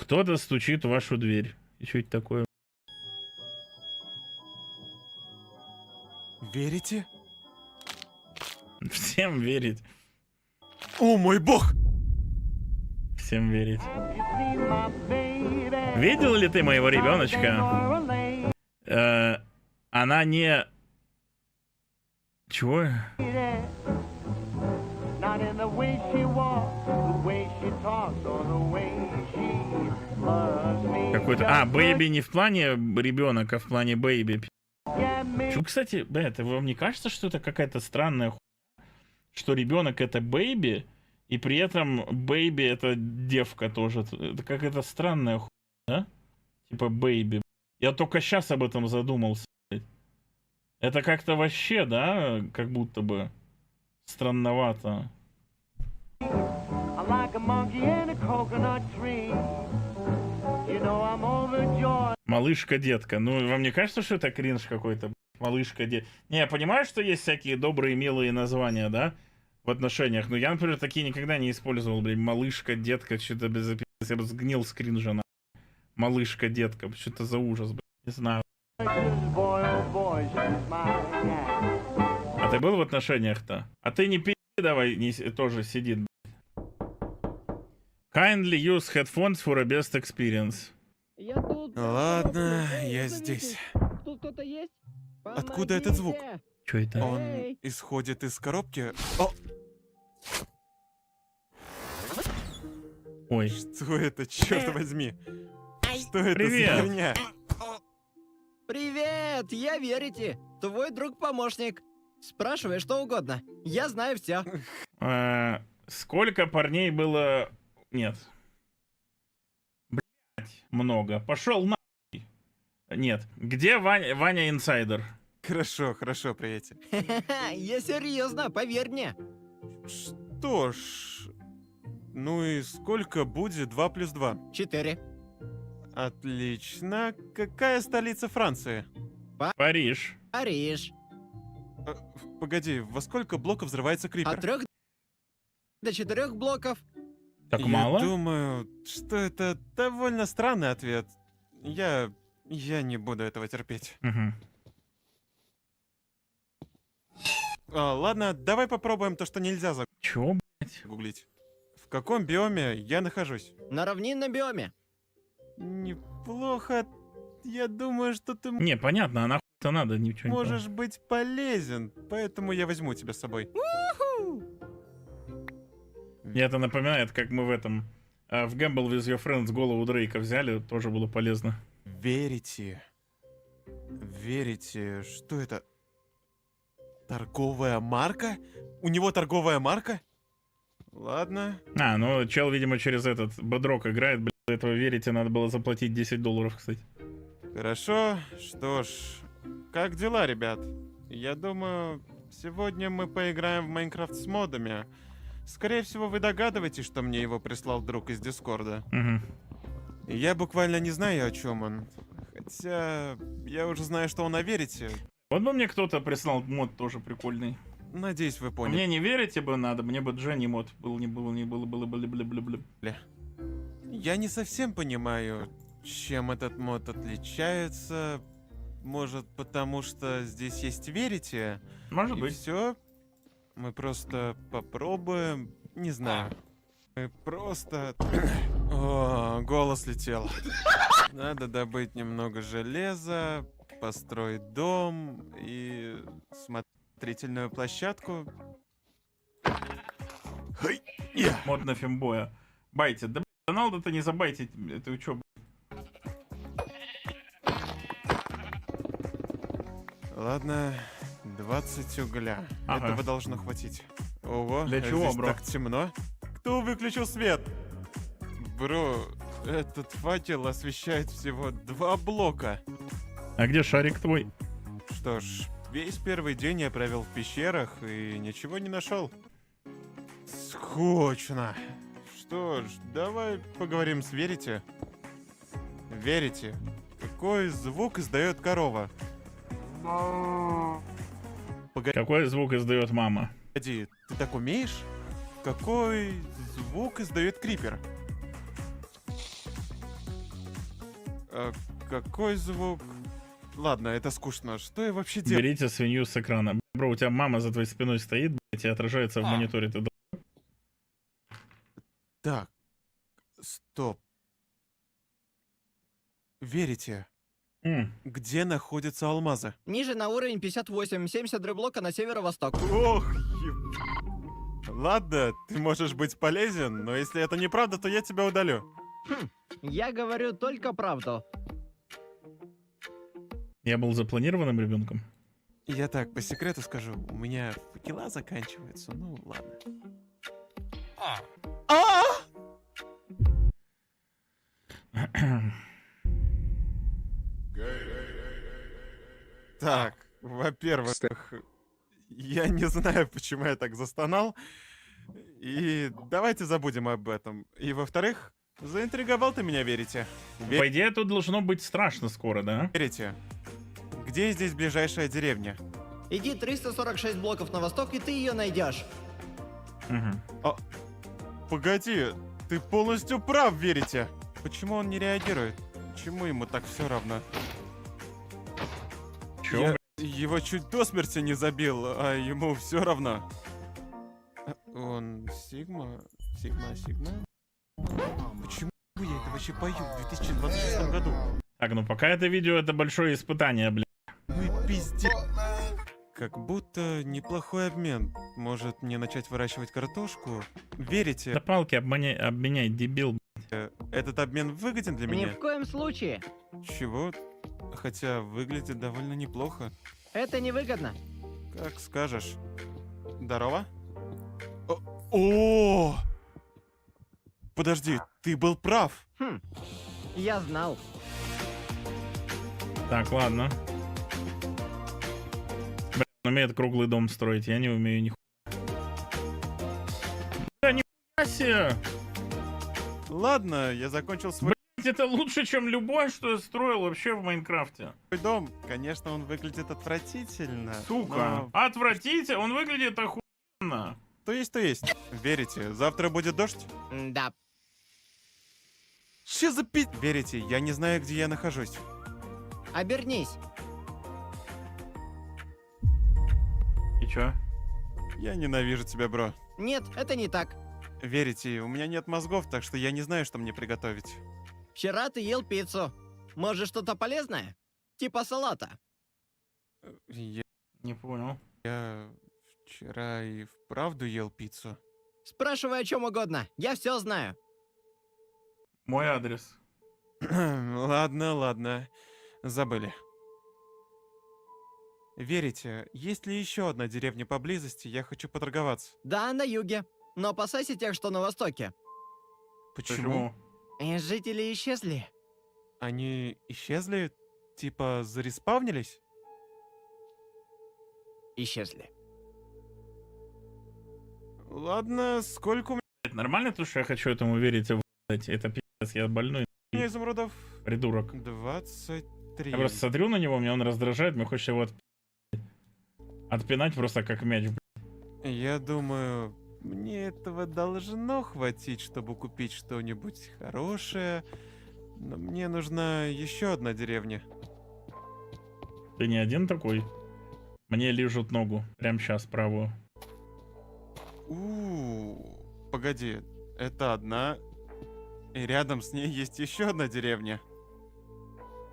Кто-то стучит в вашу дверь. И что это такое? Верите? Всем верить. О мой бог! Всем верить. Видел ли ты моего ребеночка? Она не... Чего? Какой-то... А, бэйби не в плане ребенок, а в плане бэйби. Чё, кстати, это вам не кажется, что это какая-то странная хуйня? Что ребенок это бэйби, и при этом бэйби это девка тоже. Это какая-то странная хуйня, да? Типа бэйби. Я только сейчас об этом задумался. Это как-то вообще, да, как будто бы странновато. Малышка-детка. Ну, вам не кажется, что это кринж какой-то? Малышка-детка. Не, я понимаю, что есть всякие добрые, милые названия, да, в отношениях. Но я, например, такие никогда не использовал, блин. Малышка-детка, что-то без описания. Я бы сгнил с кринжа, на. Малышка-детка. Что-то за ужас, блин. Не знаю. А ты был в отношениях-то? А ты не пи***, давай, не, тоже сидит. Kindly use headphones for a best experience. Я тут. Ладно, я здесь. Тут кто-то есть? Откуда этот звук? Что это? Он Эй! исходит из коробки. О, Ой. что это, черт возьми? Что это Привет. за херня? Привет! Я Верите, твой друг-помощник. Спрашивай что угодно. Я знаю все. Сколько парней было... Нет. Блять, много. Пошел нахуй. Нет. Где Ваня инсайдер? Хорошо, хорошо, приятель. Я серьезно, поверь мне. Что ж... Ну и сколько будет 2 плюс 2? 4. Отлично. Какая столица Франции? Париж. Париж. Погоди, во сколько блоков взрывается Крипер? От 3 до 4 блоков. Так Я мало? думаю, что это довольно странный ответ. Я не буду этого терпеть. Мгм. Ладно, давай попробуем то, что нельзя Чё, блять? загуглить. В каком биоме я нахожусь? На равнинном биоме. Неплохо. Я думаю, что ты Не, понятно, а нахуй-то надо, ничего не можешь быть полезен, поэтому я возьму тебя с собой. Мне это напоминает, как мы в этом... в Gamble with Your Friends голову Дрейка взяли, тоже было полезно. Верите? Верите, что это? Торговая марка? У него торговая марка? Ладно. А, ну чел, видимо, через этот бодрок играет, блядь, за этого верите, надо было заплатить $10, кстати. Хорошо. Что ж, как дела, ребят? Я думаю, сегодня мы поиграем в Майнкрафт с модами. Скорее всего, вы догадываетесь, что мне его прислал друг из Дискорда. Угу. И я буквально не знаю, о чем он. Хотя я уже знаю, что он о верите. Вот бы мне кто-то прислал мод тоже прикольный. Надеюсь, вы поняли. Мне не верите бы надо, мне бы Дженни мод был, не было, не было, было, были, были, были. Я не совсем понимаю, чем этот мод отличается. Может, потому что здесь есть верите? Может И быть. все? Мы просто попробуем. Не знаю. Мы просто... О, голос летел. Надо добыть немного железа, построить дом и смотрительную площадку. Мод на фембоя. Байтит. Да, блядь, Роналду-то не забайтить. Это вы чё, блядь? Ладно, 20 угля. Ага. Этого должно хватить. Ого, Для чего, здесь бро? так темно. Кто выключил свет? Бро, этот факел освещает всего 2 блока. А где шарик твой? Что ж, весь первый день я провел в пещерах и ничего не нашел. Скучно. Что ж, давай поговорим с Верите. Верите, какой звук издает корова? Какой звук издает мама? Погоди, ты так умеешь? Какой звук издает крипер? Какой звук? Ладно, это скучно. Что я вообще делаю? Берите свинью с экрана. Бро, у тебя мама за твоей спиной стоит, блядь, и отражается в мониторе. Ты Так, стоп. Верите? Где находятся алмазы? Ниже на уровень 58, 70 блока на северо-восток. Ох, Ладно, ты можешь быть полезен, но если это неправда, то я тебя удалю. Я говорю только правду. Я был запланированным ребенком. Я так, по секрету скажу, у меня факела заканчиваются, ну ладно. Так, во-первых, я не знаю, почему я так застонал. И давайте забудем об этом. И во-вторых, заинтриговал ты меня, верите? По идее, тут должно быть страшно скоро, да? Верите? Где здесь ближайшая деревня? Иди 346 блоков на восток, и ты ее найдешь. Погоди, ты полностью прав, верите? Почему он не реагирует? Почему ему так все равно? Чё, Я его чуть до смерти не забил, а ему все равно. Он Сигма? Почему я это вообще пою в 2026 году? Так, ну пока это видео, это большое испытание, блядь. Ну и пиздец. Как будто неплохой обмен. Может мне начать выращивать картошку? Верите? Да палки обменяй, дебил. Этот обмен выгоден для Ни меня? в коем случае. Чего? Хотя выглядит довольно неплохо. Это невыгодно. Как скажешь. Здорово? О! Подожди, ты был прав. Я знал. Так, ладно. Бля, он умеет круглый дом строить, я не умею нихуя. Бля, нихуя себе! Ладно, я закончил свой Блять, это лучше, чем любой, что я строил вообще в Майнкрафте. дом. Конечно, он выглядит отвратительно. Сука. но Отвратите, он выглядит охуенно. То есть, то есть. Верите, завтра будет дождь? Да. Че за пи... Верите, я не знаю, где я нахожусь. Обернись. И чё? Я ненавижу тебя, бро. Нет, это не так. Верите, у меня нет мозгов, так что я не знаю, что мне приготовить. Вчера ты ел пиццу. Может, что-то полезное? Типа салата. Не понял. Я вчера и вправду ел пиццу. Спрашивай о чем угодно. Я все знаю. Мой адрес. Ладно. Забыли. Верите, есть ли еще одна деревня поблизости? Я хочу поторговаться. Да, на юге. Но опасайся тех, что на востоке. Почему? Жители исчезли. Они исчезли? Типа зареспавнились? Исчезли. Ладно, сколько у Это нормально то, что я хочу этому верить и в***ть? Это пиздец, я больной меня изумрудов? придурок. 23. Я просто смотрю на него, меня он раздражает, мне хочется его отпинать просто как мяч. Я думаю, мне этого должно хватить, чтобы купить что-нибудь хорошее. Но мне нужна еще одна деревня. Ты не один такой? Мне лижут ногу. Прям сейчас правую. Погоди, это одна. И рядом с ней есть еще одна деревня.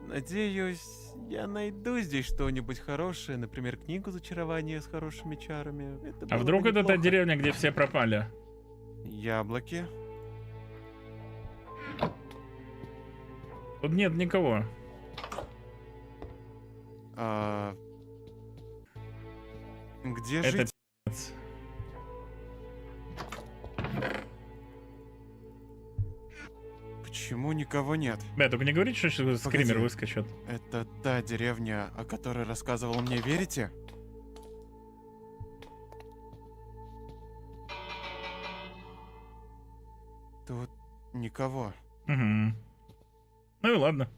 Надеюсь, я найду здесь что-нибудь хорошее, например, книгу зачарования с хорошими чарами. Это А было вдруг бы это та неплохо. деревня, где все пропали? Яблоки. Тут нет никого. Где Это жить? пиздец. Почему никого нет? Бля, только не говорите, что сейчас скример Погоди. выскочит. Это та деревня, о которой рассказывал мне, верите? Тут никого. Угу. Ну и ладно.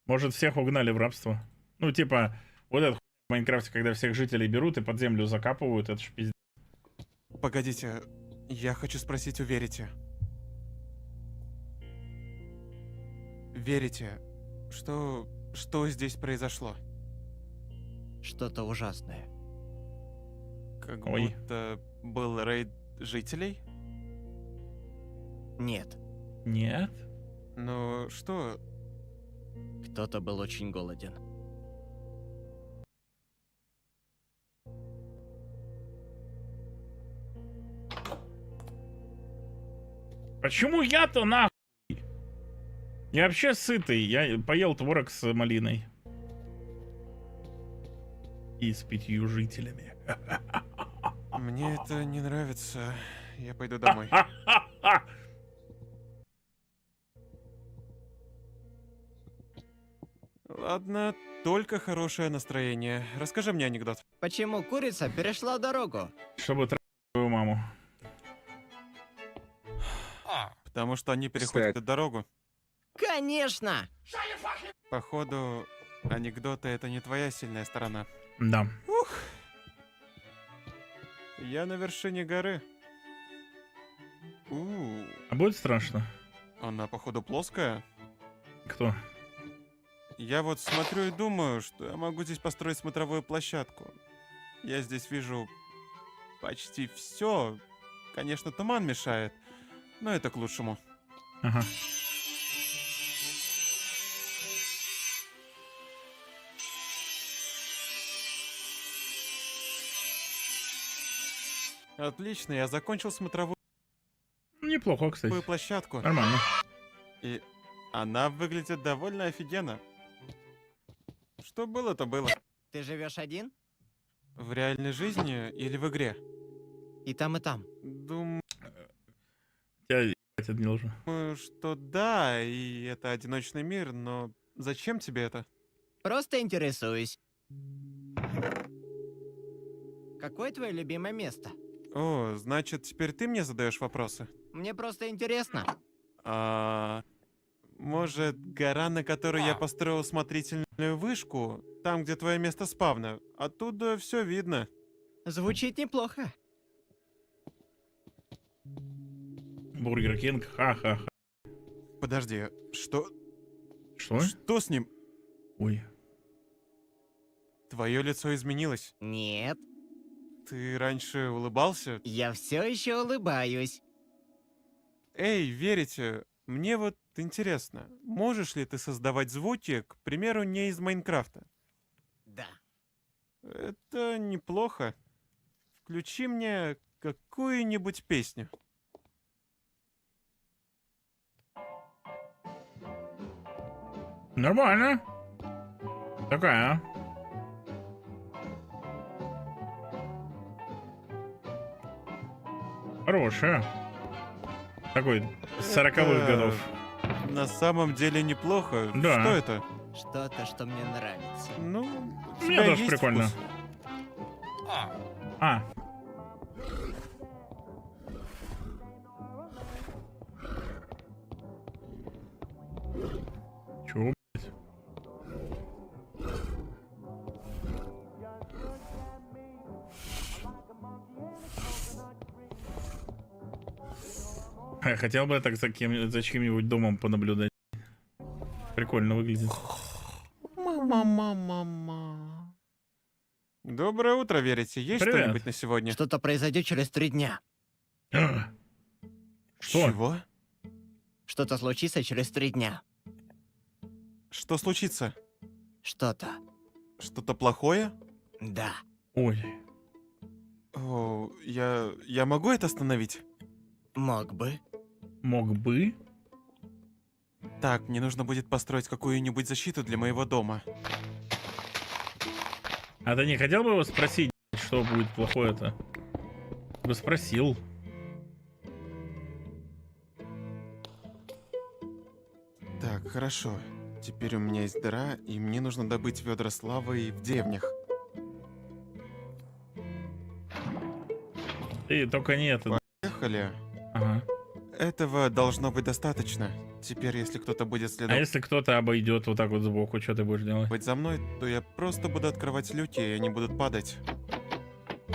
Может, всех угнали в рабство. Ну, типа, вот это в Майнкрафте, когда всех жителей берут и под землю закапывают, это ж пиздец. Погодите, я хочу спросить, верите? верите, что здесь произошло? Что-то ужасное. Как Ой. будто был рейд жителей? Нет, Нет? Ну что, кто-то был очень голоден. Почему я-то нахуй? Я вообще сытый. Я поел творог с малиной. И с 5 жителями. мне это не нравится. Я пойду домой. Ладно, только хорошее настроение. Расскажи мне анекдот. Почему курица перешла дорогу? Чтобы трахать твою маму. Потому что они переходят эту дорогу. Конечно! Походу, анекдоты — это не твоя сильная сторона. Да. Я на вершине горы. А будет страшно? Она, походу, плоская. Кто? Я вот смотрю и думаю, что я могу здесь построить смотровую площадку. Я здесь вижу почти все. Конечно, туман мешает, но это к лучшему. Ага. Отлично, я закончил смотровую Неплохо, кстати. площадку. Нормально. И она выглядит довольно офигенно. Что было, то было. Ты живешь один? В реальной жизни или в игре? И там, и там. Думаю, Я ебать это не должен. что да, и это одиночный мир, но зачем тебе это? Просто интересуюсь. Какое твое любимое место? О, значит, теперь ты мне задаешь вопросы? Мне просто интересно. Может, гора, на которой я построил смотрительную вышку, там, где твое место спавна, оттуда все видно. Звучит неплохо. Бургер Кинг. Ха-ха-ха. Подожди, что? Что? Что с ним? Ой. Твое лицо изменилось. Нет, Ты раньше улыбался? я все еще улыбаюсь. Эй, верите? Мне вот интересно, можешь ли ты создавать звуки, к примеру, не из Майнкрафта? Да. Это неплохо. Включи мне какую-нибудь песню. Нормально. Такая. Хорошая. Такой 40-х Это годов. На самом деле неплохо. Да. Что это? Что-то, что мне нравится. Ну, у Мне тебя тоже есть прикольно. вкус. А. Чё, блядь? Я хотел бы так за чьим-нибудь домом понаблюдать. Прикольно выглядит. Мама. Доброе утро, верите? Есть Привет. что-нибудь на сегодня? Что-то произойдет через 3 дня. Что? Чего? Что-то случится через 3 дня. Что случится? Что-то. Что-то плохое? Да. Ой. О, я могу это остановить? Мог бы. Мог бы? Так, мне нужно будет построить какую-нибудь защиту для моего дома. А ты не хотел бы его спросить, что будет плохое-то? Бы спросил. Так, хорошо. Теперь у меня есть дыра, и мне нужно добыть ведра с лавой в деревнях. Ты только не это. Поехали. Ага. Этого должно быть достаточно. Теперь, если кто-то будет А следовать если кто-то обойдет вот так вот сбоку, что ты будешь делать? за мной, то я просто буду открывать люки, и они будут падать.